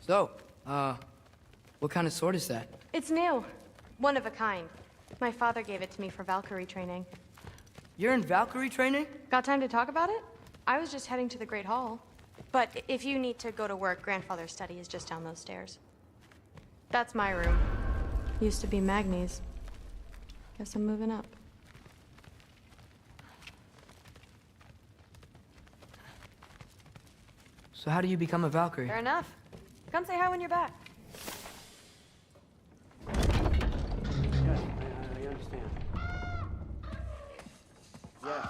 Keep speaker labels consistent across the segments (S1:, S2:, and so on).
S1: So, what kind of sword is that?
S2: It's new. One of a kind. My father gave it to me for Valkyrie training.
S1: You're in Valkyrie training?
S2: Got time to talk about it? I was just heading to the Great Hall. But if you need to go to work, Grandfather's study is just down those stairs. That's my room. Used to be Magni's. Guess I'm moving up.
S1: So how do you become a Valkyrie?
S2: Fair enough. Come say hi when you're back.
S3: Yes, I understand. Yes.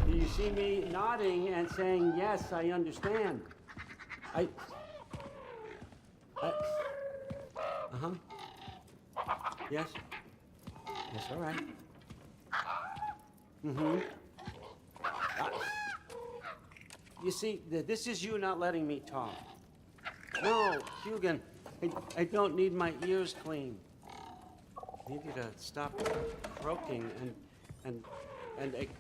S3: You see me nodding and saying, yes, I understand. Uh-huh. Yes. Yes, all right. Mm-hmm. You see, this is you not letting me talk. No, Hugan, I don't need my ears cleaned. I need you to stop croaking and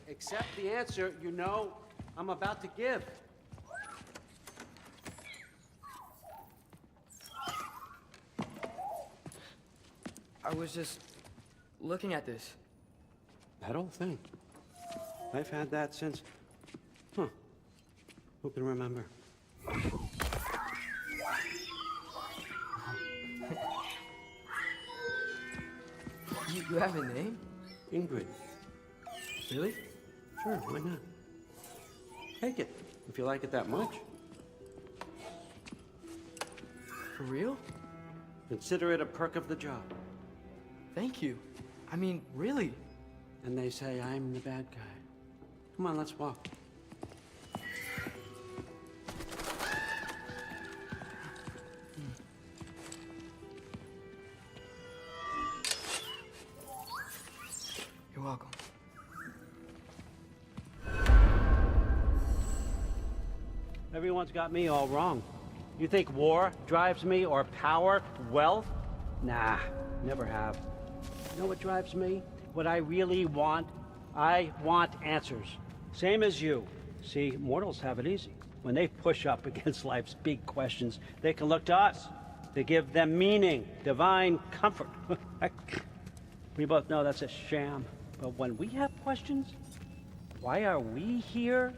S3: accept the answer you know I'm about to give.
S1: I was just looking at this.
S3: That old thing. I've had that since... Huh. Who can remember?
S1: You have a name?
S3: Ingrid.
S1: Really?
S3: Sure, why not? Take it, if you like it that much.
S1: For real?
S3: Consider it a perk of the job.
S1: Thank you. I mean, really.
S3: And they say I'm the bad guy. Come on, let's walk.
S1: You're welcome.
S3: Everyone's got me all wrong. You think war drives me, or power, wealth? Nah, never have. You know what drives me? What I really want? I want answers. Same as you. See, mortals have it easy. When they push up against life's big questions, they can look to us. To give them meaning, divine comfort. We both know that's a sham. But when we have questions, why are we here?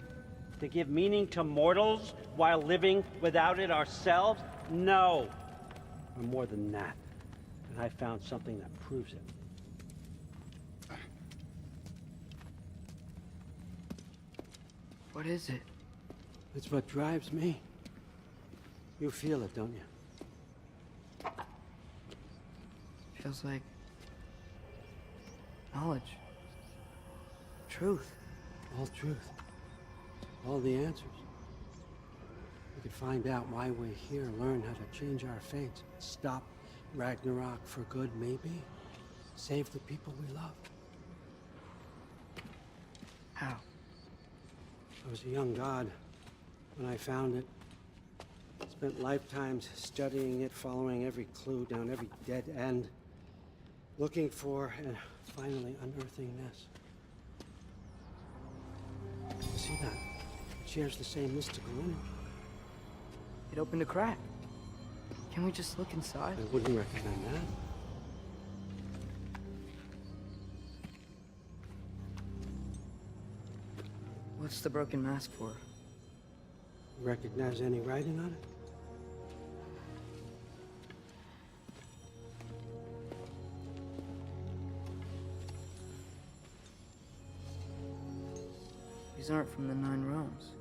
S3: To give meaning to mortals while living without it ourselves? No. We're more than that. And I found something that proves it.
S1: What is it?
S3: It's what drives me. You feel it, don't you?
S1: Feels like knowledge. Truth.
S3: All truth. All the answers. We could find out why we're here, learn how to change our fates, stop Ragnarok for good, maybe. Save the people we love.
S1: How?
S3: I was a young god when I found it. Spent lifetimes studying it, following every clue down every dead end, looking for and finally unearthing this. You see that? It shares the same mystical energy.
S1: It opened a crack. Can we just look inside?
S3: I wouldn't recommend that.
S1: What's the broken mask for?
S3: Recognize any writing on it?
S1: These aren't from the Nine Realms.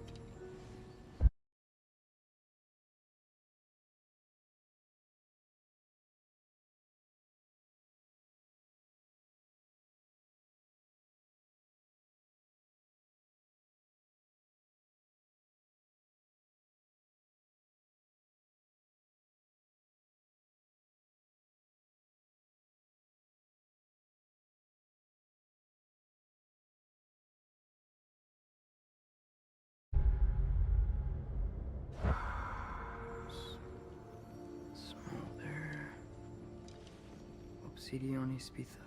S1: Obsidione Spitha.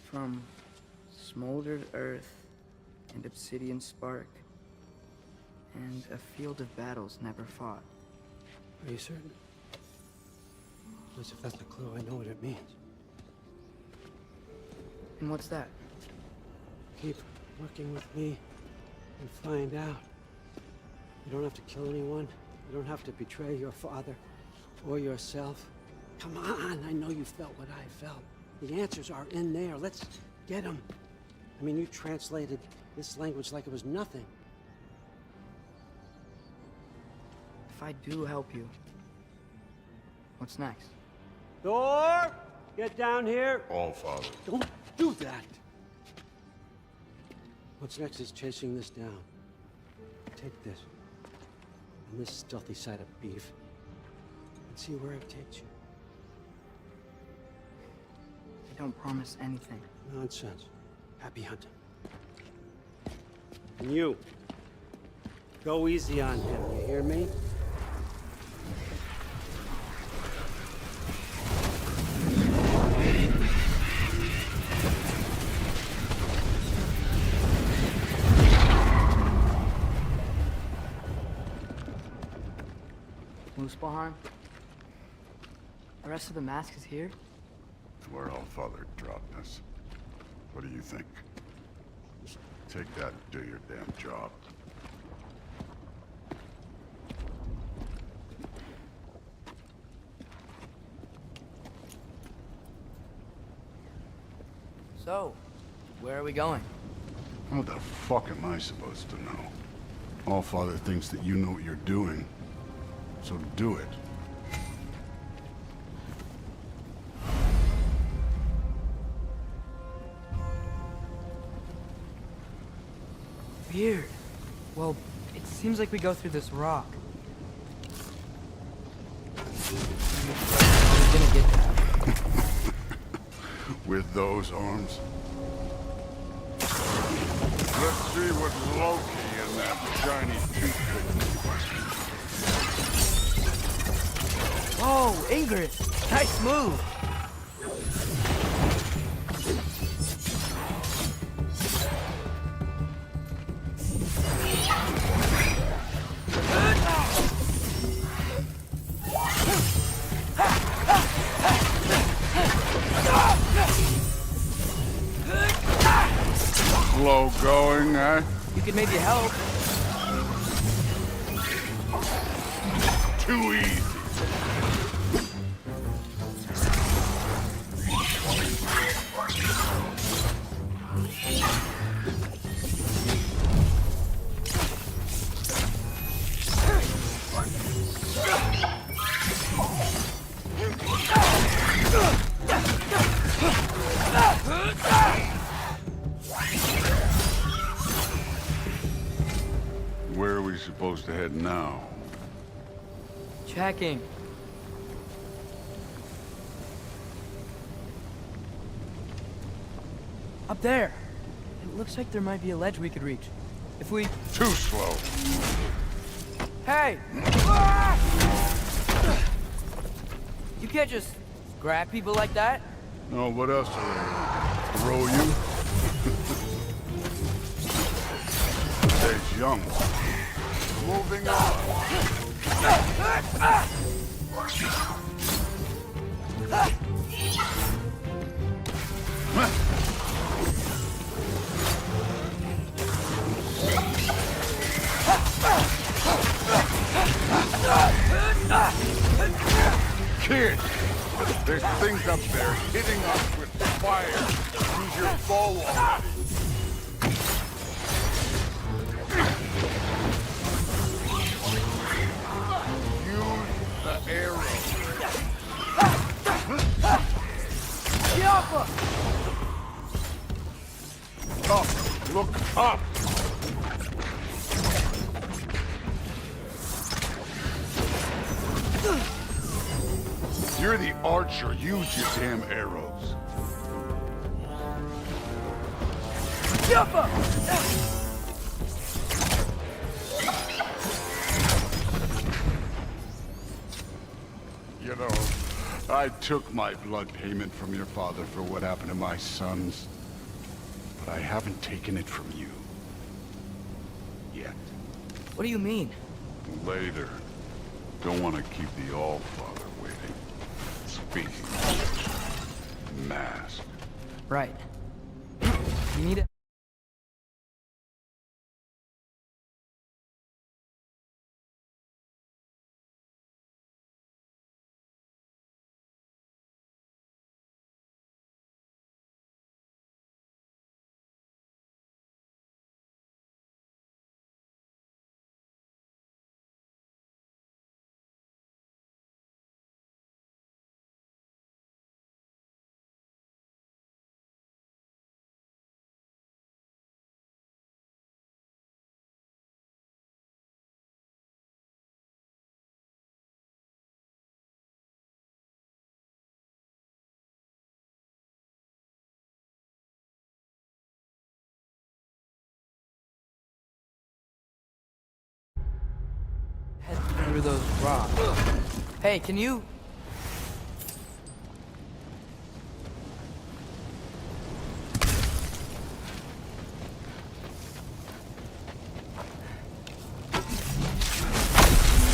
S1: From smoldered earth and obsidian spark, And a field of battles never fought.
S3: Are you certain? Because if that's a clue, I know what it means.
S1: And what's that?
S3: Keep working with me and find out. You don't have to kill anyone. You don't have to betray your father or yourself. Come on, I know you felt what I felt. The answers are in there. Let's get them. I mean, you translated this language like it was nothing.
S1: If I do help you, what's next?
S3: Thor! Get down here!
S4: All Father.
S3: Don't do that! What's next is chasing this down. Take this, and this stealthy side of beef, and see where it takes you.
S1: I don't promise anything.
S3: Nonsense. Happy hunting. And you, go easy on him, you hear me?
S1: Muspelheim? The rest of the mask is here?
S4: It's where All Father dropped us. What do you think? Just take that and do your damn job.
S1: So, where are we going?
S4: How the fuck am I supposed to know? All Father thinks that you know what you're doing, so do it.
S1: Weird. Well, it seems like we go through this rock. I'm gonna get that.
S4: With those arms? Let's see what Loki and that shiny toothpick.
S1: Whoa, Ingrid! Nice move!
S4: Slow going, eh?
S1: You could maybe help.
S4: Too easy. Where are we supposed to head now?
S1: Checking. Up there. It looks like there might be a ledge we could reach. If we...
S4: Too slow.
S1: Hey! You can't just grab people like that.
S4: No, what else are they? Throw you? Stays young. Moving on. Kid, there's things up there hitting us with fire. Use your bow already. Use the arrow. Up! Look up! You're the archer. Use your damn arrows. You know, I took my blood payment from your father for what happened to my sons, but I haven't taken it from you. Yet.
S1: What do you mean?
S4: Later. Don't want to keep the Allfather waiting. Speaking of mask.
S1: Right. You need it. Head through those rocks. Hey, can you...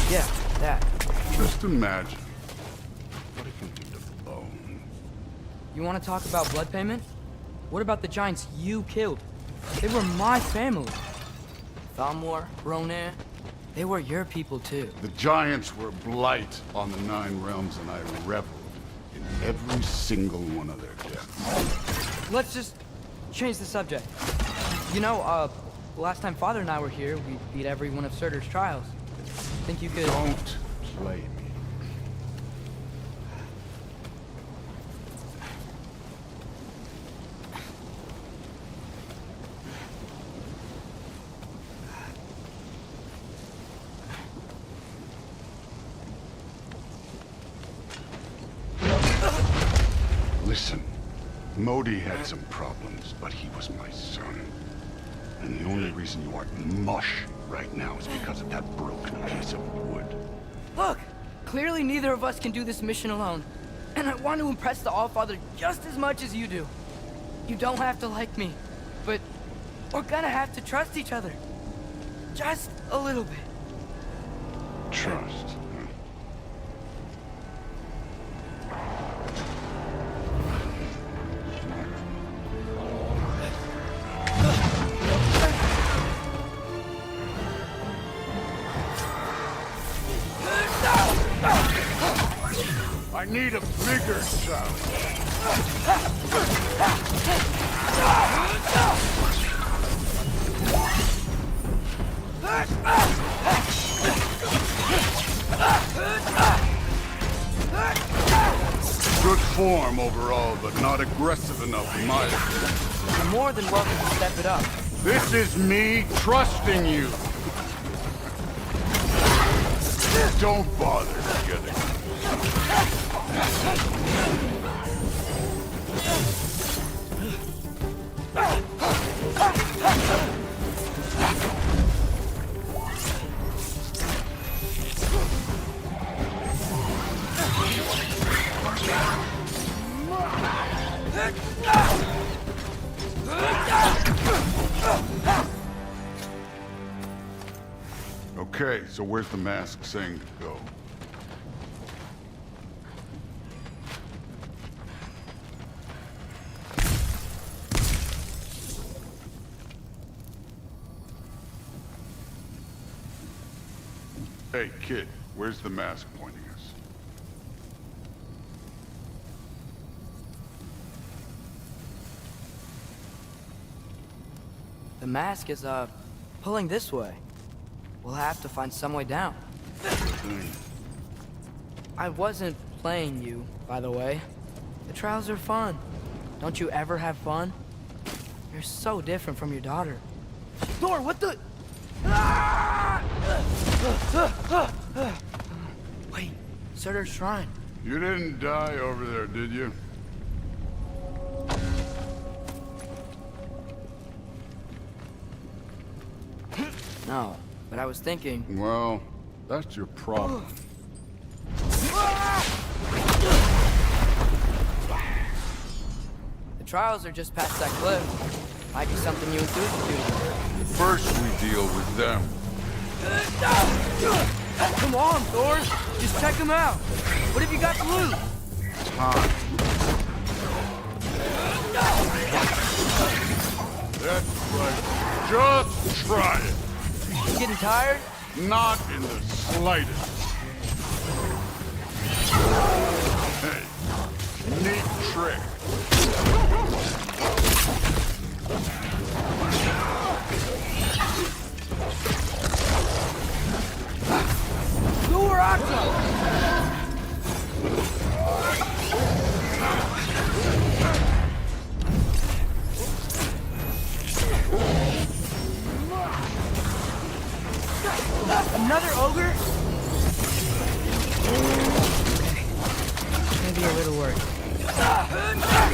S1: Yeah, that.
S4: Just imagine what it can do to bone.
S1: You want to talk about blood payment? What about the giants you killed? They were my family. Thamor, Ronan, they were your people too.
S4: The giants were blight on the Nine Realms, and I reveled in every single one of their deaths.
S1: Let's just change the subject. You know, last time Father and I were here, we beat every one of Surtur's trials. Think you could...
S4: Don't play me. Listen, Modi had some problems, but he was my son. And the only reason you aren't mush right now is because of that broken piece of wood.
S1: Look! Clearly neither of us can do this mission alone. And I want to impress the Allfather just as much as you do. You don't have to like me, but we're gonna have to trust each other. Just a little bit.
S4: Trust. I need a bigger challenge. Good form overall, but not aggressive enough in my opinion.
S1: You're more than welcome to step it up.
S4: This is me trusting you. Don't bother getting. Okay, so where's the mask saying to go? Hey, kid, where's the mask pointing us?
S1: The mask is, pulling this way. We'll have to find some way down. I wasn't playing you, by the way. The trials are fun. Don't you ever have fun? You're so different from your daughter. Thor, what the... Wait, Surtur's shrine.
S4: You didn't die over there, did you?
S1: No, but I was thinking...
S4: Well, that's your problem.
S1: The trials are just past that cliff. Might be something you enthused to.
S4: First we deal with them.
S1: Come on, Thor. Just check him out. What have you got to lose?
S4: Time. That's right. Just try it.
S1: You getting tired?
S4: Not in the slightest. Hey, neat trick.
S1: War Ragnarök! Another ogre? Maybe a little work.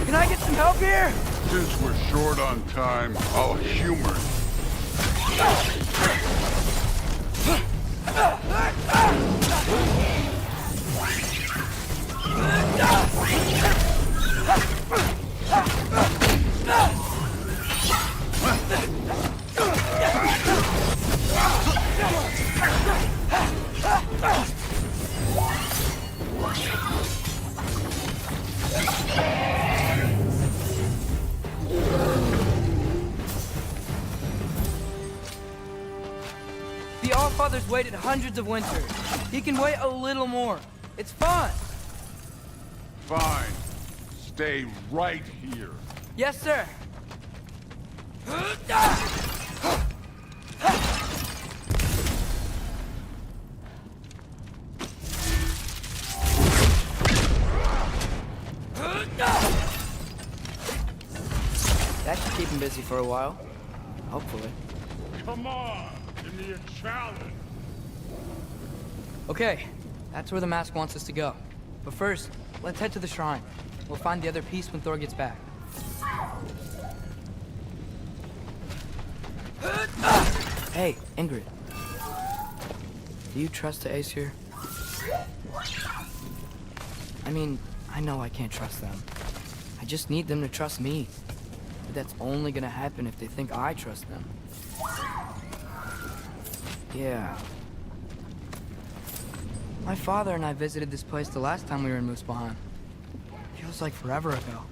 S1: Can I get some help here?
S4: Since we're short on time, I'll humor you.
S1: The Allfather's waited hundreds of winters. He can wait a little more. It's fine.
S4: Fine. Stay right here.
S1: Yes, sir. That should keep him busy for a while. Hopefully.
S4: Come on, give me a challenge.
S1: Okay, that's where the mask wants us to go. But first, let's head to the shrine. We'll find the other piece when Thor gets back. Hey, Ingrid. Do you trust the Ace here? I mean, I know I can't trust them. I just need them to trust me. But that's only gonna happen if they think I trust them. Yeah. My father and I visited this place the last time we were in Muspelheim. Feels like forever ago.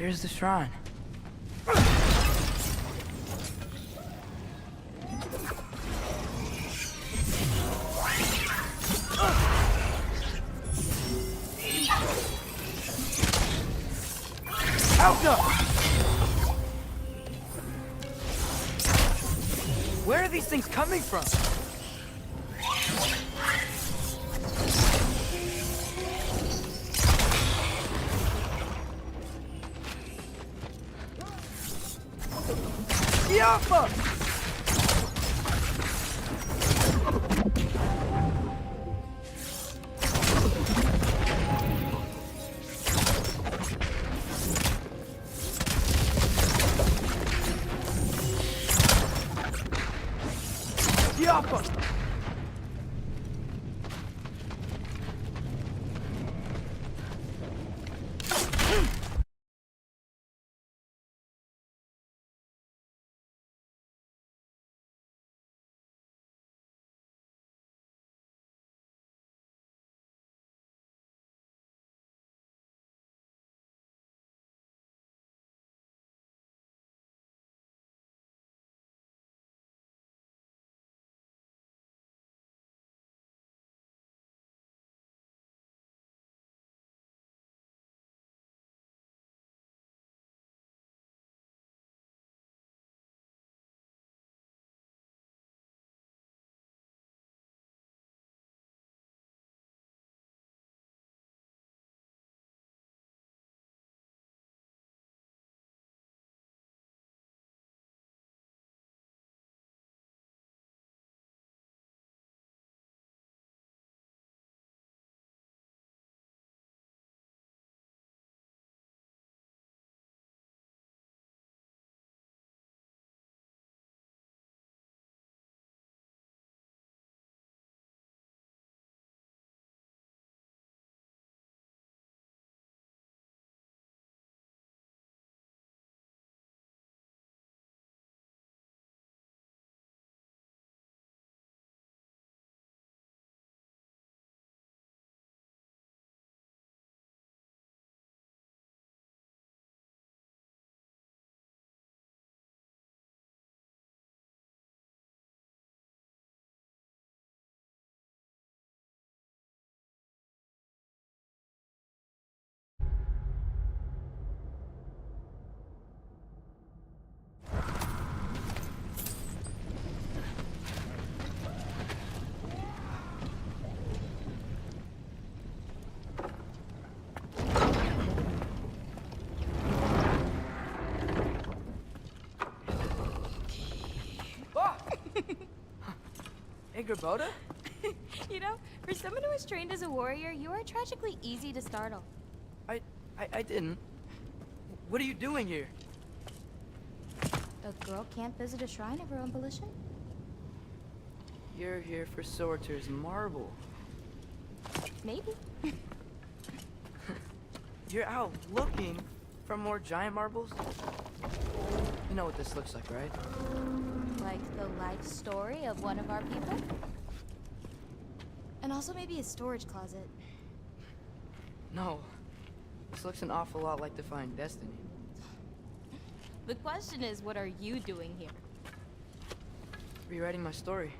S1: Here's the shrine. Out up! Where are these things coming from? Yappa! Yappa! Hey, Grabota?
S5: You know, for someone who was trained as a warrior, you are tragically easy to startle.
S1: I didn't. What are you doing here?
S5: A girl can't visit a shrine of her own volition?
S1: You're here for Sorter's marble.
S5: Maybe.
S1: You're out looking for more giant marbles? You know what this looks like, right?
S5: Like the life story of one of our people? And also maybe a storage closet.
S1: No. This looks an awful lot like Defying Destiny.
S5: The question is, what are you doing here?
S1: Rewriting my story.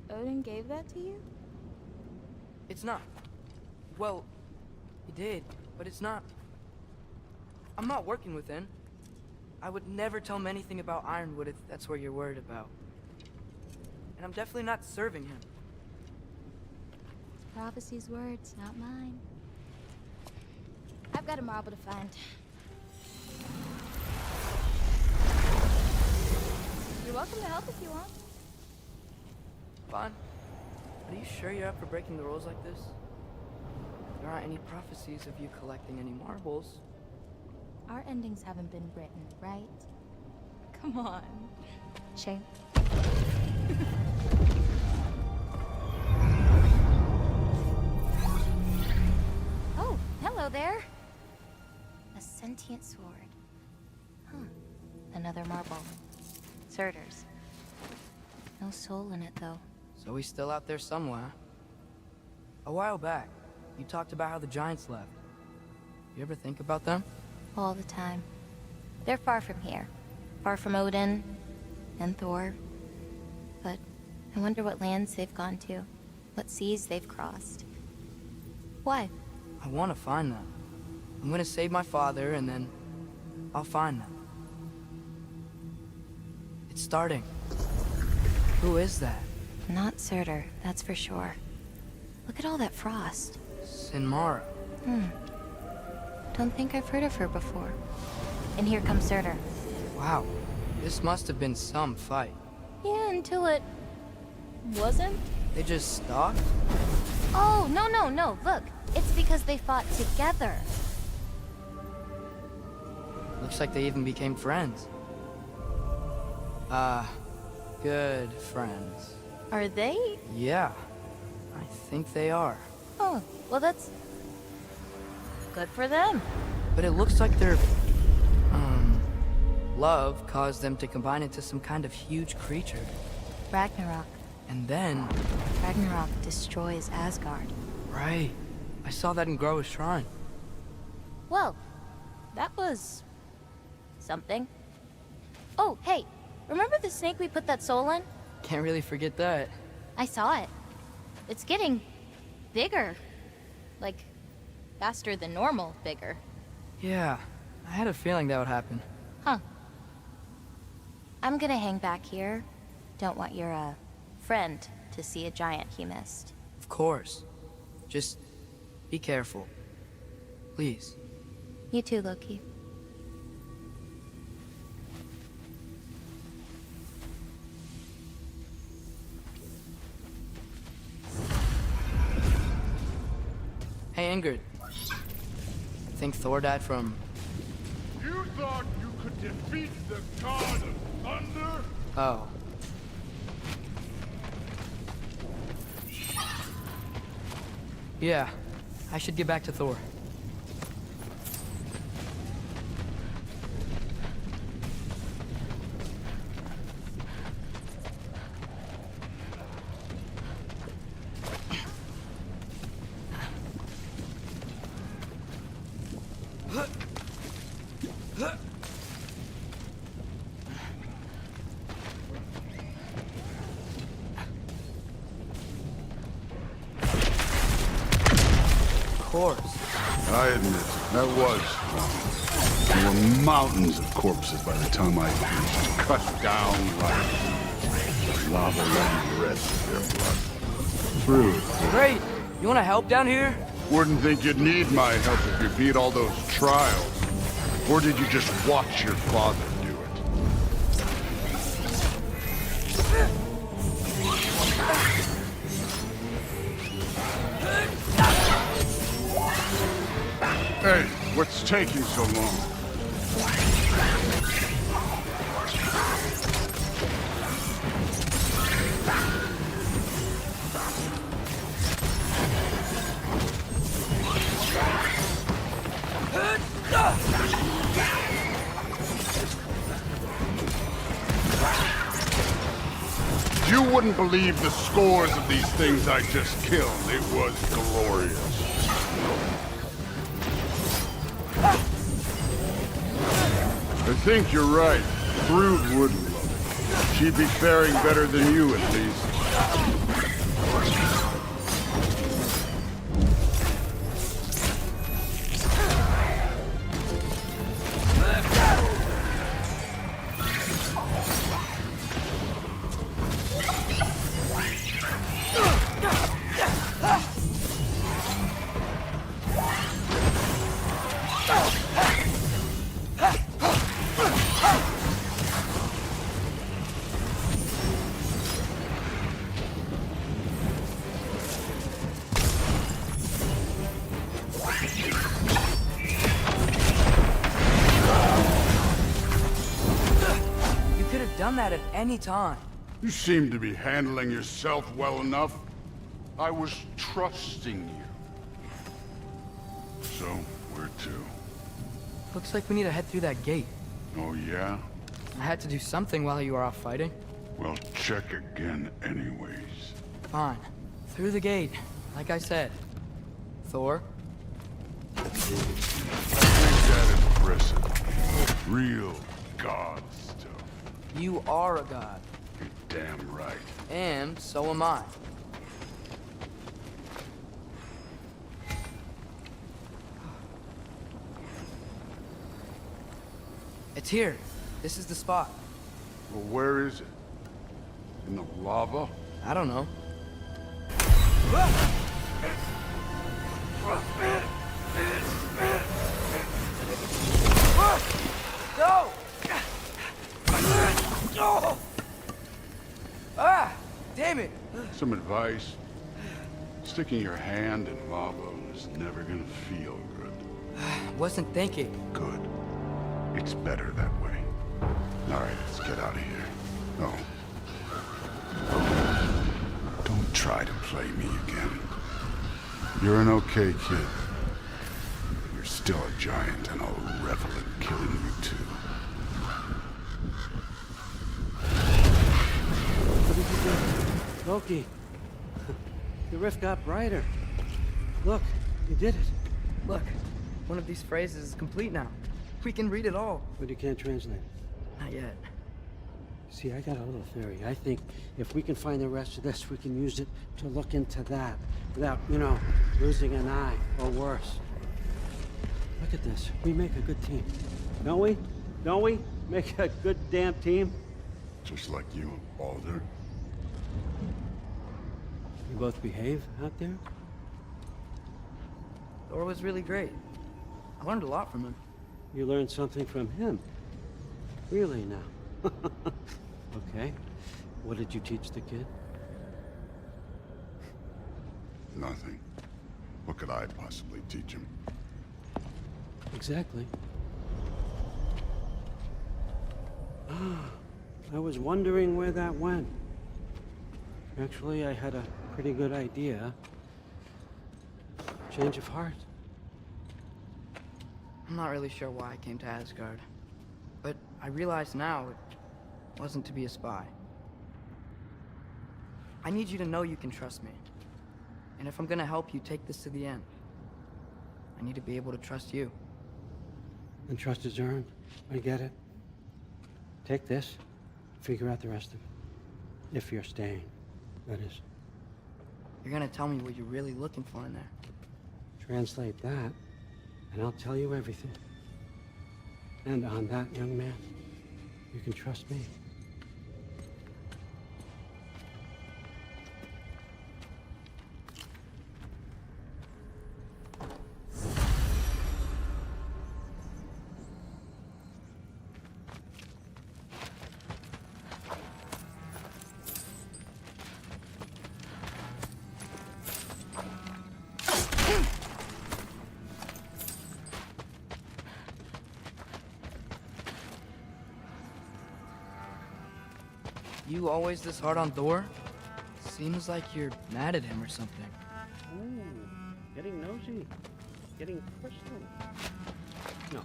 S5: Odin gave that to you?
S1: It's not. Well, he did, but it's not. I'm not working with him. I would never tell him anything about Ironwood if that's what you're worried about. And I'm definitely not serving him.
S5: It's prophecy's words, not mine. I've got a marble to find. You're welcome to help if you want.
S1: Vaughn, are you sure you're up for breaking the rules like this? There aren't any prophecies of you collecting any marbles.
S5: Our endings haven't been written, right? Come on. Shame. Oh, hello there. A sentient sword. Huh. Another marble. Surtur's. No soul in it, though.
S1: So he's still out there somewhere. A while back, you talked about how the Giants left. You ever think about them?
S5: All the time. They're far from here. Far from Odin and Thor. But I wonder what lands they've gone to. What seas they've crossed. Why?
S1: I want to find them. I'm gonna save my father, and then I'll find them. It's starting. Who is that?
S5: Not Surtur, that's for sure. Look at all that frost.
S1: Sinmara.
S5: Don't think I've heard of her before. And here comes Surtur.
S1: Wow. This must have been some fight.
S5: Yeah, until it... wasn't?
S1: They just stalked?
S5: Oh, no, look. It's because they fought together.
S1: Looks like they even became friends. Good friends.
S5: Are they?
S1: Yeah, I think they are.
S5: Oh, well that's... good for them.
S1: But it looks like their, love caused them to combine into some kind of huge creature.
S5: Ragnarok.
S1: And then...
S5: Ragnarok destroys Asgard.
S1: Right. I saw that in Groa's shrine.
S5: Well, that was... something. Oh, hey, remember the snake we put that soul in?
S1: Can't really forget that.
S5: I saw it. It's getting... bigger. Like, faster than normal bigger.
S1: Yeah, I had a feeling that would happen.
S5: Huh. I'm gonna hang back here. Don't want your, friend to see a giant he missed.
S1: Of course. Just be careful. Please.
S5: You too, Loki.
S1: Hey, Ingrid. Think Thor died from...
S4: You thought you could defeat the god of thunder?
S1: Oh. Yeah, I should get back to Thor. Of course.
S4: I admit, that was fun. There were mountains of corpses by the time I finished, cut down like lava ran red with their blood. True.
S1: Great! You wanna help down here?
S4: Wouldn't think you'd need my help if you beat all those trials. Or did you just watch your father do it? Hey, what's taking so long? You wouldn't believe the scores of these things I just killed. It was glorious. I think you're right. Brood would love it. She'd be faring better than you, at least.
S1: Done that at any time.
S4: You seem to be handling yourself well enough. I was trusting you. So, where to?
S1: Looks like we need to head through that gate.
S4: Oh, yeah?
S1: I had to do something while you were off fighting.
S4: Well, check again anyways.
S1: Fine. Through the gate, like I said. Thor?
S4: That is impressive. Real god stuff.
S1: You are a god.
S4: You're damn right.
S1: And so am I. It's here. This is the spot.
S4: Well, where is it? In the lava?
S1: I don't know. No! Ah! Damn it!
S4: Some advice. Sticking your hand in lava is never gonna feel good.
S1: Wasn't thinking.
S4: Good. It's better that way. All right, let's get out of here. No. Don't try to play me again. You're an okay kid. You're still a giant, and I'll revel in killing you too.
S3: What did you do? Loki. The rift got brighter. Look, you did it.
S1: Look, one of these phrases is complete now. We can read it all.
S3: But you can't translate.
S1: Not yet.
S3: See, I got a little theory. I think if we can find the rest of this, we can use it to look into that without, losing an eye or worse. Look at this. We make a good team. Don't we? Don't we? Make a good damn team?
S4: Just like you and Baldur.
S3: You both behave out there?
S1: Thor was really great. I learned a lot from him.
S3: You learned something from him. Really now? Okay. What did you teach the kid?
S4: Nothing. What could I possibly teach him?
S3: Exactly. I was wondering where that went. Actually, I had a pretty good idea. Change of heart.
S1: I'm not really sure why I came to Asgard. But I realize now it wasn't to be a spy. I need you to know you can trust me. And if I'm gonna help you take this to the end, I need to be able to trust you.
S3: And trust is earned. I get it. Take this. Figure out the rest of it. If you're staying, that is.
S1: You're gonna tell me what you're really looking for in there.
S3: Translate that, and I'll tell you everything. And on that, young man, you can trust me.
S1: You always this hard on Thor? Seems like you're mad at him or something.
S3: Ooh, getting nosy. Getting personal. No.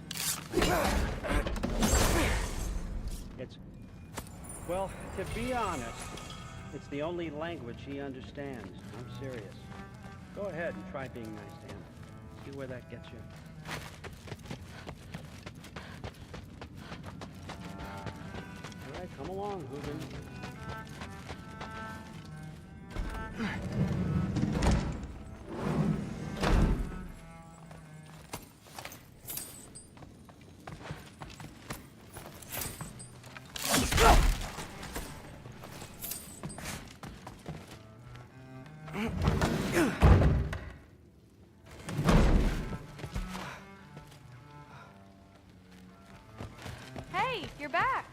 S3: Well, to be honest, it's the only language he understands. I'm serious. Go ahead and try being nice to him. See where that gets you. All right, come along, Hooven.
S2: Hey, you're back.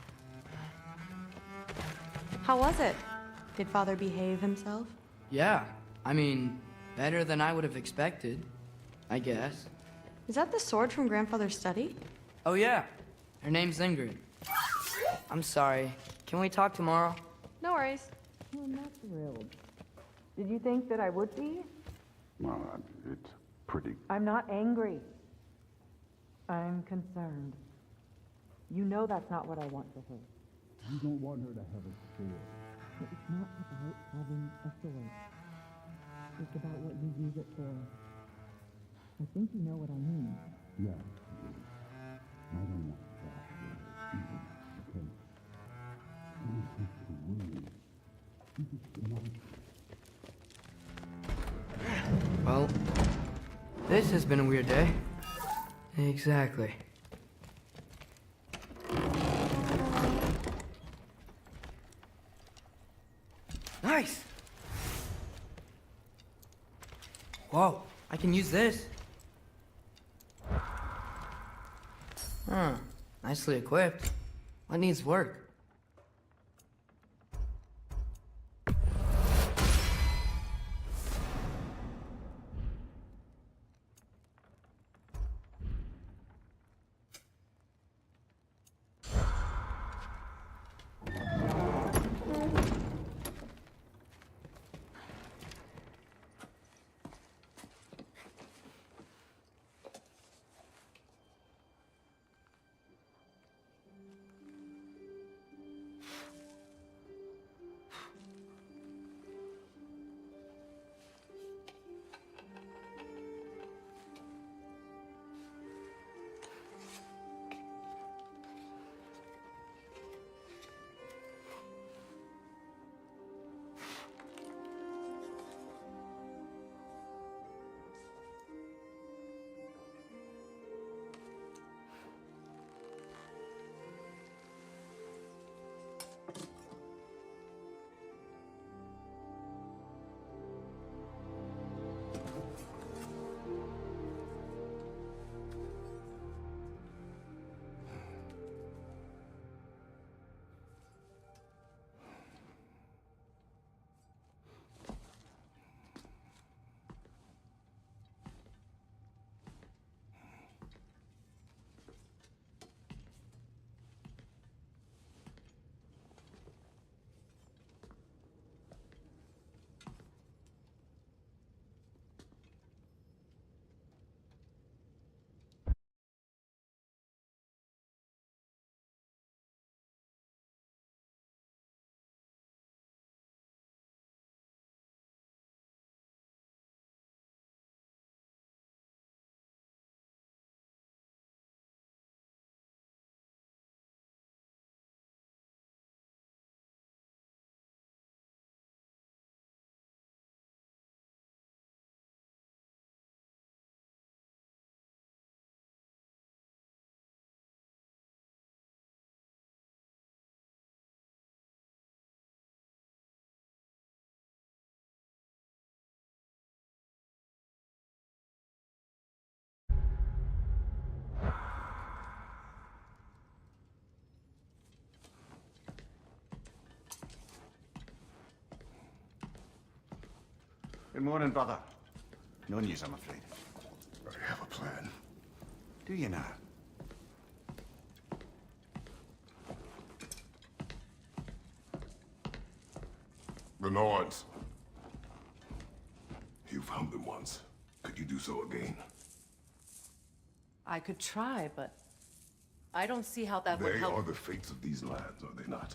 S2: How was it? Did Father behave himself?
S1: Yeah, I mean, better than I would have expected, I guess.
S2: Is that the sword from Grandfather's study?
S1: Oh yeah, her name's Ingrid. I'm sorry, can we talk tomorrow?
S2: No worries.
S6: I'm not thrilled. Did you think that I would be?
S4: Well, it's pretty...
S6: I'm not angry. I'm concerned. You know that's not what I want for her.
S7: You don't want her to have a sword.
S6: But it's not about having a sword. It's about what you use it for. I think you know what I mean.
S7: Yeah. I don't want that either, okay? I don't have to worry. You just come on.
S1: Well, this has been a weird day. Exactly. Nice! Whoa, I can use this. Huh, nicely equipped. What needs work?
S8: Good morning, brother. No news, I'm afraid.
S4: I have a plan.
S8: Do you now?
S9: The Norns. You found them once. Could you do so again?
S10: I could try, but I don't see how that would
S9: They
S10: help.
S9: are the fates of these lands, are they not?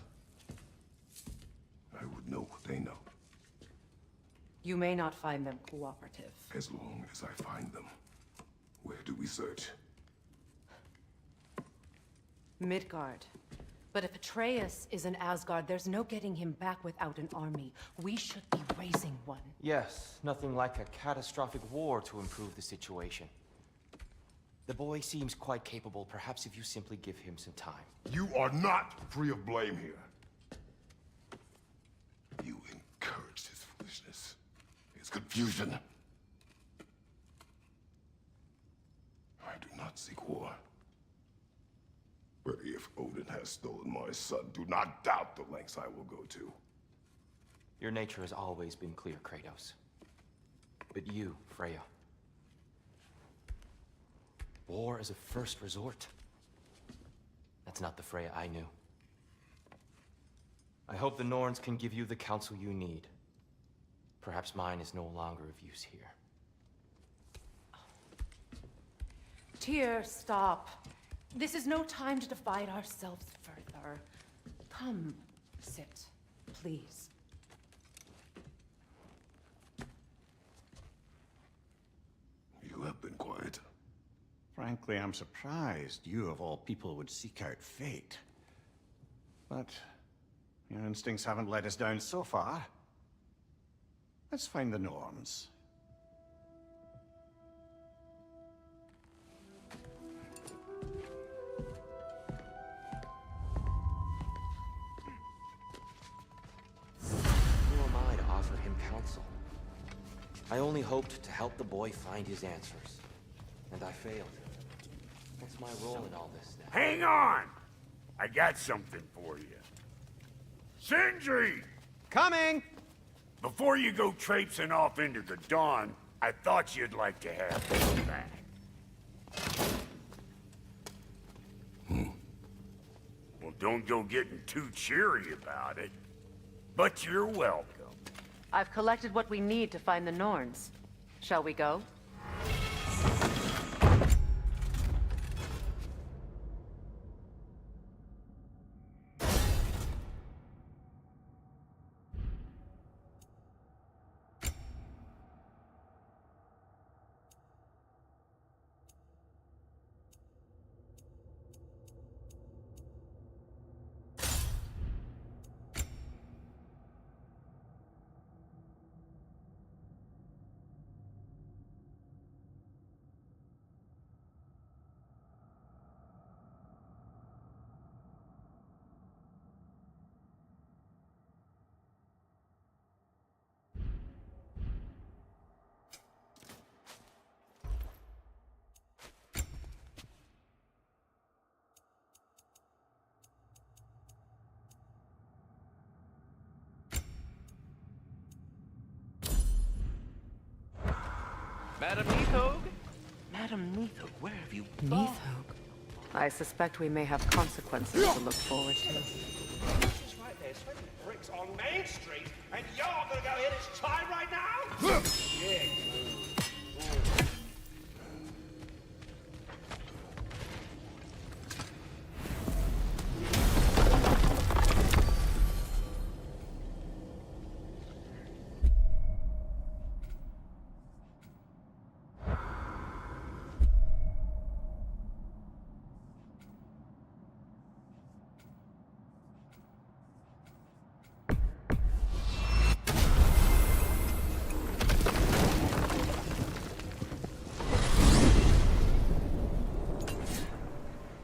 S9: I would know what they know,
S10: You may not find them cooperative.
S9: as long as I find them. Where do we search?
S10: Midgard. But if Atreus is in Asgard, there's no getting him back without an army. We should be raising one.
S11: Yes, nothing like a catastrophic war to improve the situation. The boy seems quite capable. Perhaps if you simply give him some time.
S9: You are not free of blame here. You encouraged his foolishness, his confusion. I do not seek war. But if Odin has stolen my son, do not doubt the lengths I will go to.
S11: Your nature has always been clear, Kratos. But you, Freya. War is a first resort. That's not the Freya I knew. I hope the Norns can give you the counsel you need. Perhaps mine is no longer of use here.
S10: Tyr, stop. This is no time to divide ourselves further. Come, sit, please.
S9: You have been quiet.
S8: Frankly, I'm surprised you of all people would seek out fate. But your instincts haven't let us down so far. Let's find the Norns.
S11: Who am I to offer him counsel? I only hoped to help the boy find his answers. And I failed. What's my role in all this now?
S12: Hang on! I got something for you. Sindri!
S11: Coming!
S12: Before you go traipsing off into the dawn, I thought you'd like to have this back. Well, don't go getting too cheery about it. But you're welcome.
S10: I've collected what we need to find the Norns. Shall we go?
S13: Madam Neathog? Madam Neathog, where have you gone?
S10: Neathog? I suspect we may have consequences to look forward to.
S13: Just right there, sweating bricks on Main Street, and you're gonna go hit his time right now? Yeah.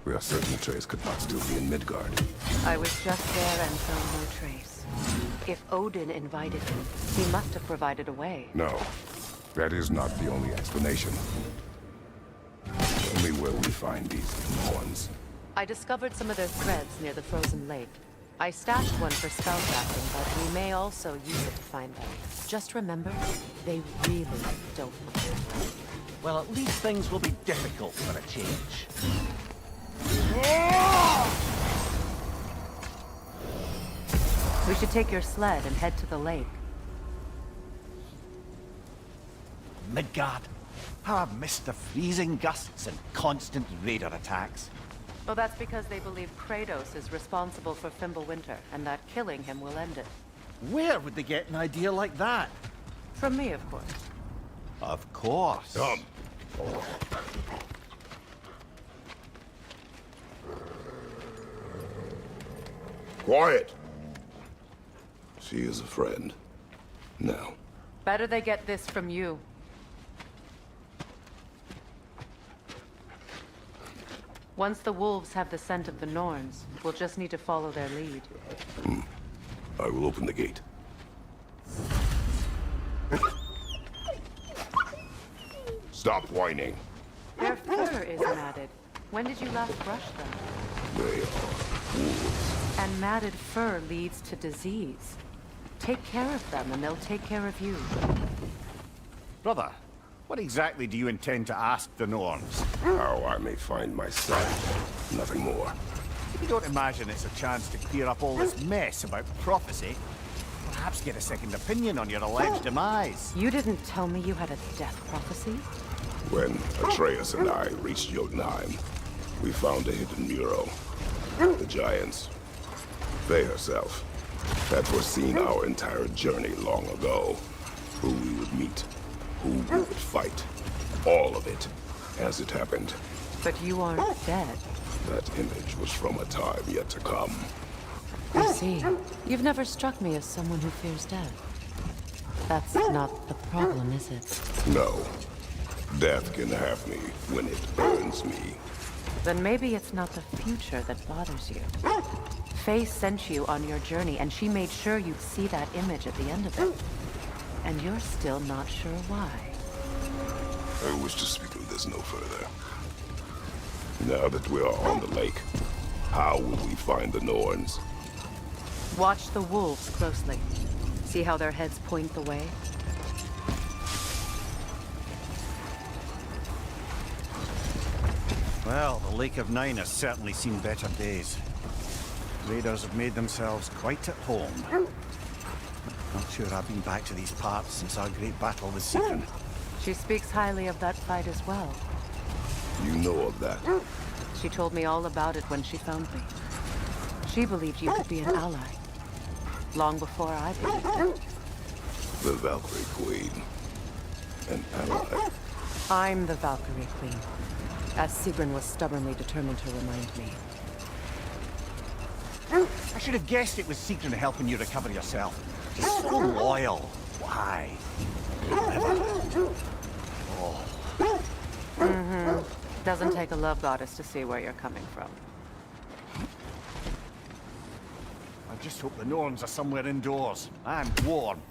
S9: We are certain Atreus could not still be in Midgard.
S10: I was just there and found no trace. If Odin invited him, he must have provided a way.
S9: No, that is not the only explanation. Tell me where we find these Norns.
S10: I discovered some of their threads near the frozen lake. I stashed one for spellcrafting, but we may also use it to find them. Just remember, they really don't matter.
S13: Well, at least things will be difficult for a change.
S10: We should take your sled and head to the lake.
S8: Midgard. How I've missed the freezing gusts and constant raider attacks.
S10: Well, that's because they believe Kratos is responsible for Fimbulwinter, and that killing him will end it.
S8: Where would they get an idea like that?
S10: From me, of course.
S8: Of course.
S9: Quiet! She is a friend. Now.
S10: Better they get this from you. Once the wolves have the scent of the Norns, we'll just need to follow their lead.
S9: I will open the gate. Stop whining.
S10: Their fur is matted. When did you last brush them?
S9: They are wolves.
S10: And matted fur leads to disease. Take care of them, and they'll take care of you.
S8: Brother, what exactly do you intend to ask the Norns?
S9: How I may find my son. Nothing more.
S8: You don't imagine it's a chance to clear up all this mess about prophecy? Perhaps get a second opinion on your alleged demise.
S10: You didn't tell me you had a death prophecy?
S9: When Atreus and I reached Jotunheim, we found a hidden mural. The Giants, Faye herself, had foreseen our entire journey long ago. Who we would meet, who we would fight. All of it, as it happened.
S10: But you aren't dead.
S9: That image was from a time yet to come.
S10: I see. You've never struck me as someone who fears death. That's not the problem, is it?
S9: No. Death can have me when it burns me.
S10: Then maybe it's not the future that bothers you. Faye sent you on your journey, and she made sure you'd see that image at the end of it. And you're still not sure why.
S9: I wish to speak of this no further. Now that we are on the lake, how will we find the Norns?
S10: Watch the wolves closely. See how their heads point the way?
S8: Well, the Lake of Nine has certainly seen better days. Raiders have made themselves quite at home. Not sure I've been back to these parts since our great battle with Seekron.
S10: She speaks highly of that fight as well.
S9: You know of that?
S10: She told me all about it when she found me. She believed you could be an ally. Long before I believed it.
S9: The Valkyrie Queen. An ally.
S10: I'm the Valkyrie Queen, as Seekron was stubbornly determined to remind me.
S8: I should have guessed it was Seekron helping you recover yourself. He's so loyal. Why?
S10: Doesn't take a love goddess to see where you're coming from.
S8: I just hope the Norns are somewhere indoors and warm.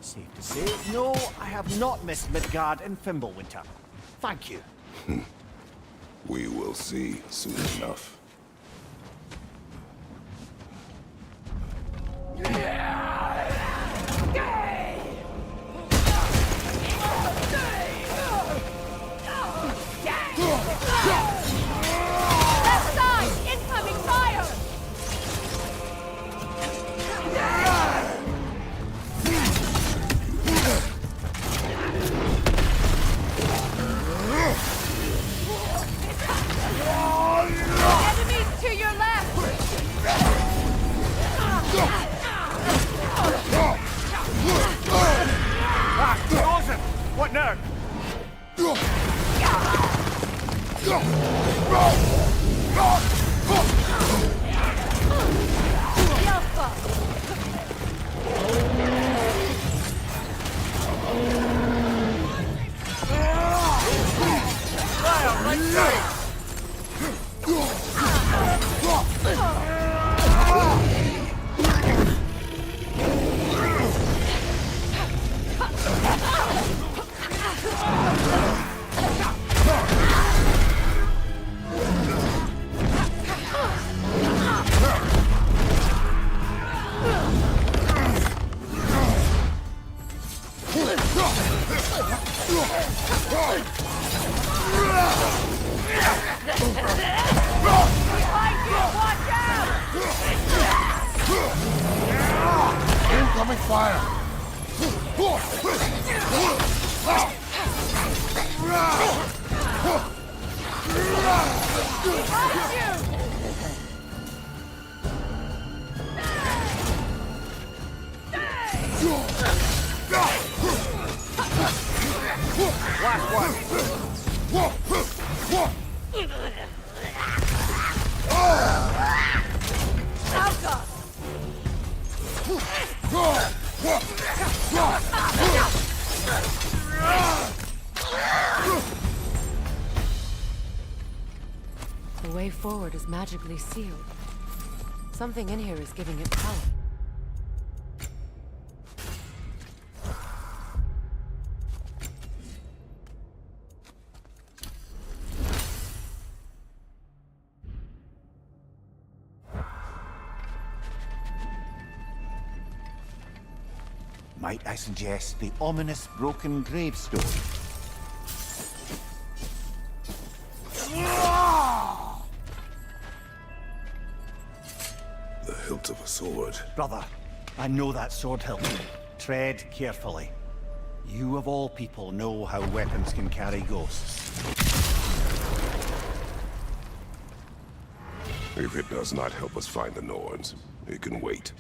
S8: Safe to say, no, I have not missed Midgard in Fimbulwinter. Thank you.
S9: We will see soon enough.
S2: Left side! Incoming fire! Enemies to your left!
S8: Joseph! What now?
S4: Incoming fire!
S8: Last one.
S10: The way forward is magically sealed. Something in here is giving it power.
S8: Might I suggest the ominous broken gravestone?
S9: The hilt of a sword.
S8: Brother, I know that sword hilt. Tread carefully. You of all people know how weapons can carry ghosts.
S9: If it does not help us find the Norns, it can wait.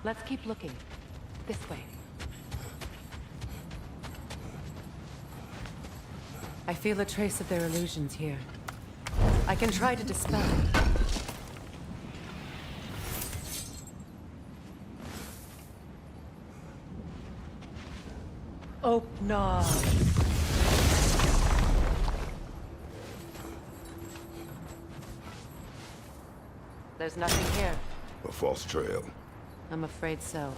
S10: Let's keep looking. This way. I feel a trace of their illusions here. I can try to dispel it. Oh, no. There's nothing here.
S9: A false trail.
S10: I'm afraid so.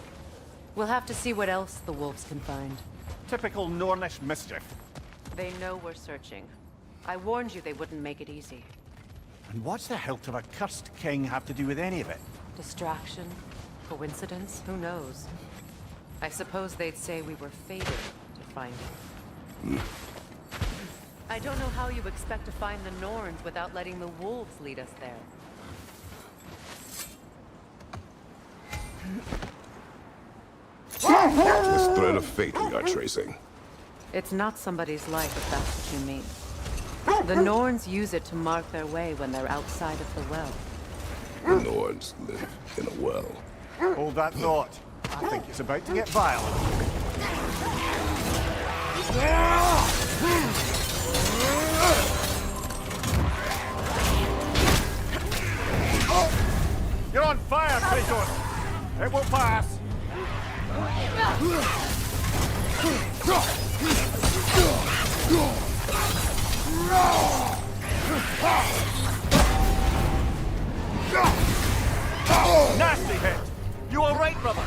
S10: We'll have to see what else the wolves can find.
S8: Typical Nornish mischief.
S10: They know we're searching. I warned you they wouldn't make it easy.
S8: And what's the hilt of a cursed king have to do with any of it?
S10: Distraction? Coincidence? Who knows? I suppose they'd say we were fated to find it. I don't know how you expect to find the Norns without letting the wolves lead us there.
S9: This thread of fate we are tracing.
S10: It's not somebody's life, if that's what you mean. The Norns use it to mark their way when they're outside of the well.
S9: The Norns live in a well.
S8: Hold that thought. I think it's about to get violent. You're on fire, Kratos! It will pass! Nasty hit! You all right, brother?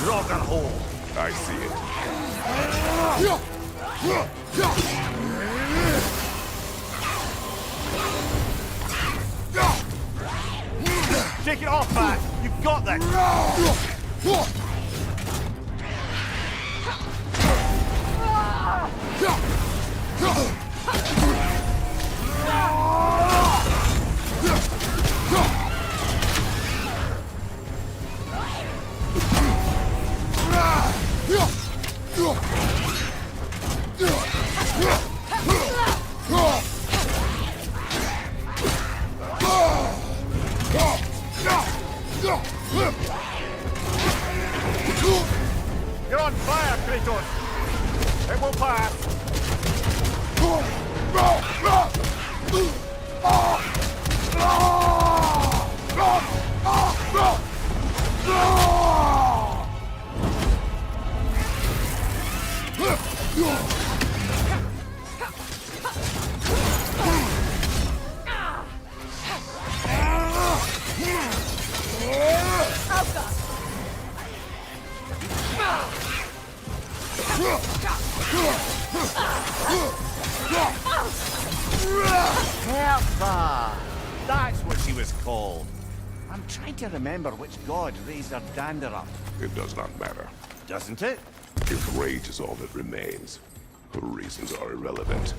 S8: Rock and hole.
S9: I see it.
S8: Take it off, man! You've got this! You're on fire, Kratos! It will pass! Hertha! That's what she was called. I'm trying to remember which god raised her dander up.
S9: It does not matter.
S8: Doesn't it?
S9: If rage is all that remains, her reasons are irrelevant.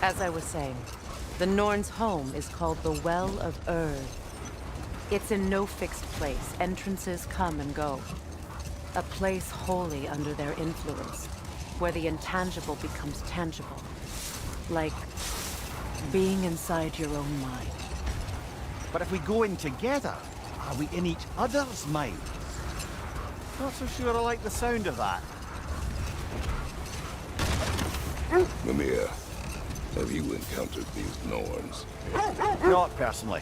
S10: As I was saying, the Norn's home is called the Well of Erd. It's in no fixed place. Entrances come and go. A place wholly under their influence, where the intangible becomes tangible. Like being inside your own mind.
S14: But if we go in together, are we in each other's minds? Not so sure I like the sound of that.
S9: Mimir, have you encountered these Norns?
S14: Not personally.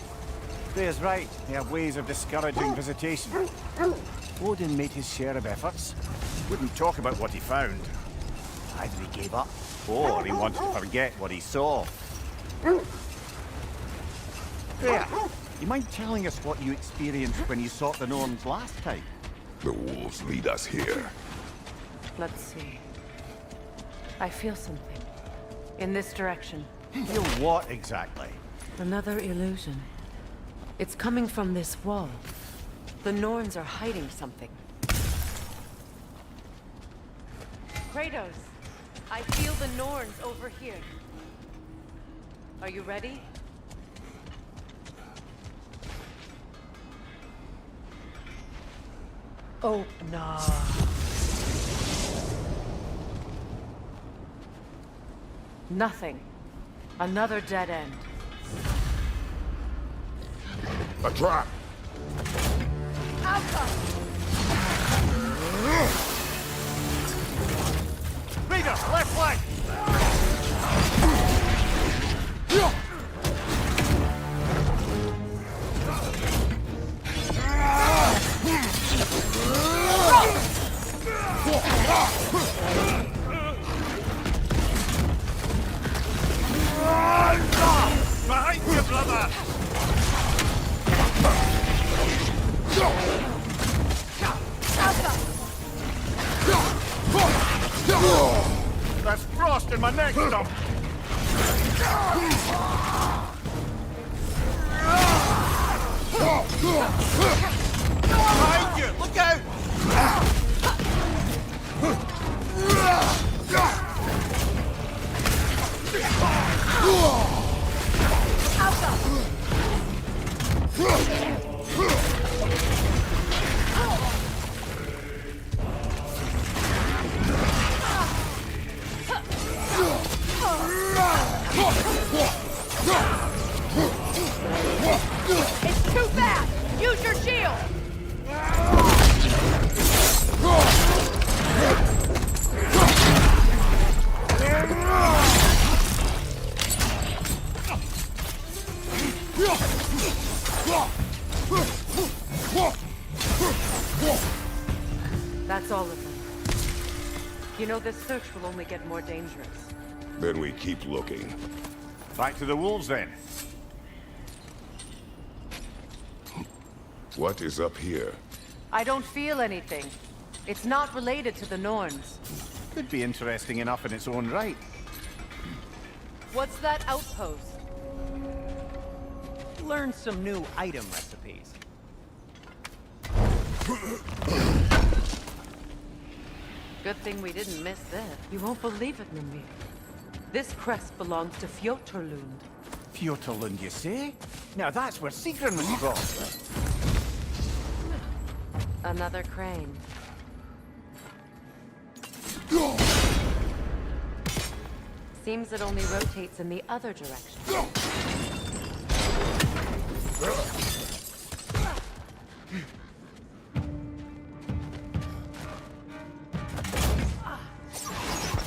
S14: Freya's right. They have ways of discouraging visitation. Odin made his share of efforts. Wouldn't talk about what he found. Either he gave up, or he wanted to forget what he saw. Freya, you mind telling us what you experienced when you sought the Norns last time?
S9: The wolves lead us here.
S10: Let's see. I feel something. In this direction.
S14: Feel what exactly?
S10: Another illusion. It's coming from this wall. The Norns are hiding something. Kratos! I feel the Norns over here. Are you ready? Oh, no. Nothing. Another dead end.
S9: A trap!
S14: Raider, left flank! Behind you, brother! That's frost in my neck, stump! Behind you! Look out!
S15: It's too fast! Use your shield!
S10: That's all of them. You know, this search will only get more dangerous.
S9: Then we keep looking.
S14: Back to the wolves, then.
S9: What is up here?
S10: I don't feel anything. It's not related to the Norns.
S14: Could be interesting enough in its own right.
S10: What's that outpost?
S14: Learn some new item recipes.
S10: Good thing we didn't miss this. You won't believe it, Mimir. This crest belongs to Fjotorlund.
S14: Fjotorlund, you say? Now that's where Sigrun was from.
S10: Another crane. Seems it only rotates in the other direction.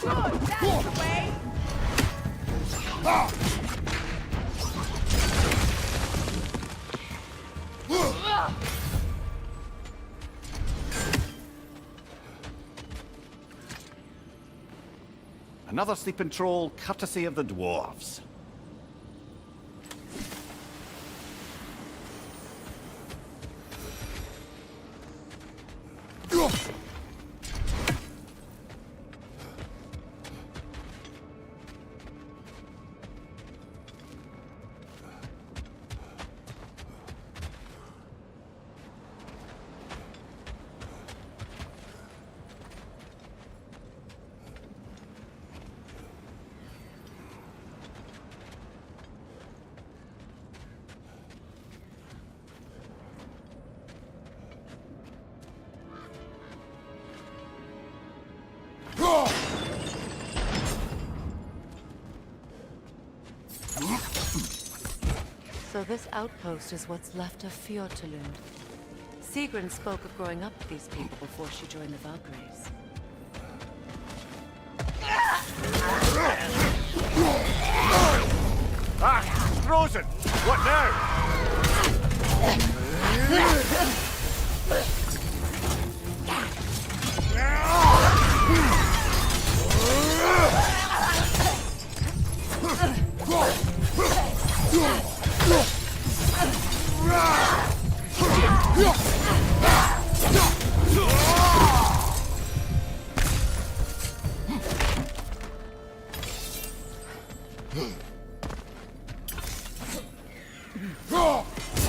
S15: Good, that's the way!
S14: Another sleeping troll, courtesy of the dwarves.
S10: So this outpost is what's left of Fjortulund. Sigrun spoke of growing up with these people before she joined the Valkyries.
S14: Ah! Frozen! What now?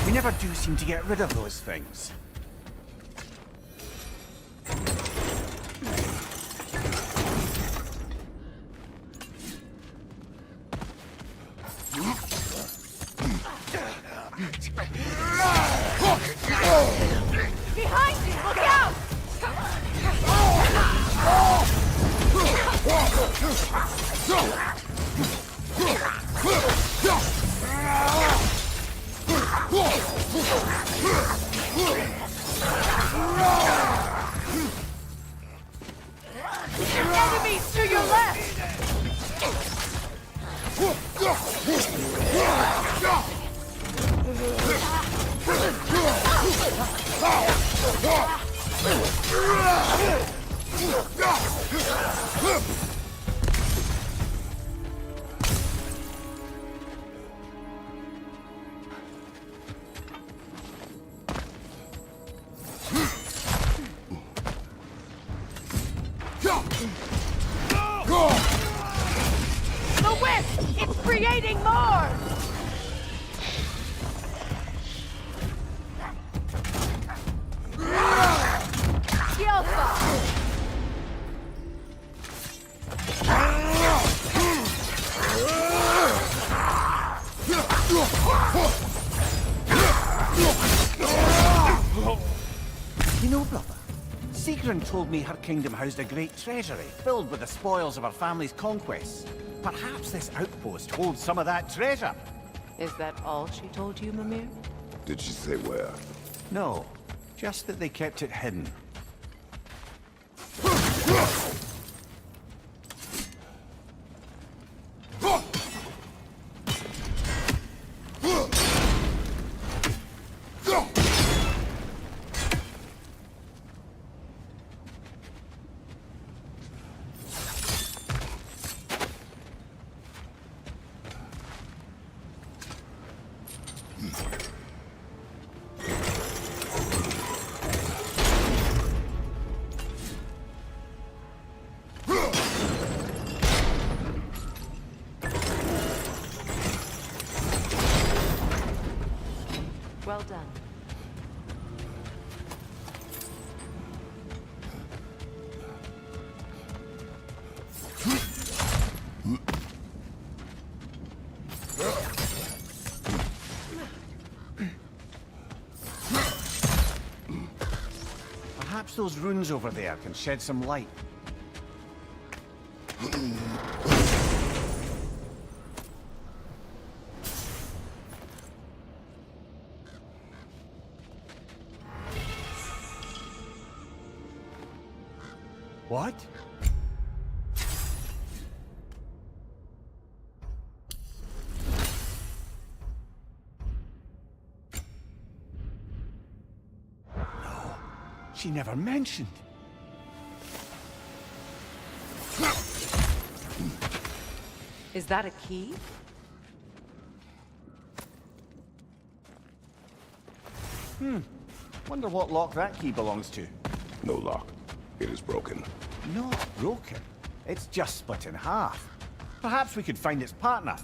S14: We never do seem to get rid of those things.
S15: Behind you! Look out! Enemies to your left! The whip! It's creating more! Yelpa!
S14: You know, brother, Sigrun told me her kingdom housed a great treasury filled with the spoils of her family's conquests. Perhaps this outpost holds some of that treasure.
S10: Is that all she told you, Mimir?
S9: Did she say where?
S14: No, just that they kept it hidden.
S10: Well done.
S14: Perhaps those runes over there can shed some light. What? No, she never mentioned.
S10: Is that a key?
S14: Wonder what lock that key belongs to.
S9: No lock. It is broken.
S14: Not broken. It's just split in half. Perhaps we could find its partner.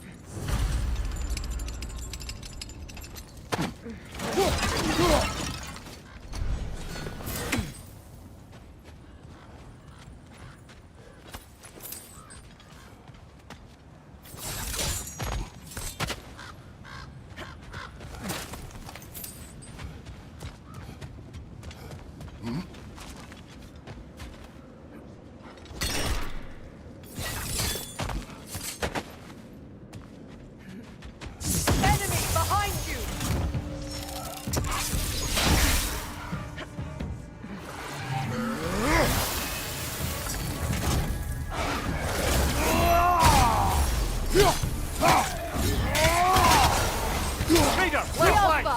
S14: Leader, left flank!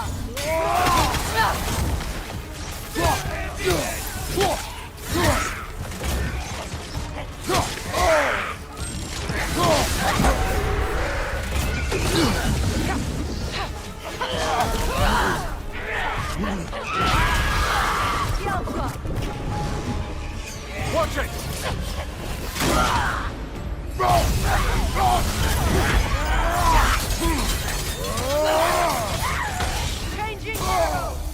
S14: Watch it!
S15: Changing arrows!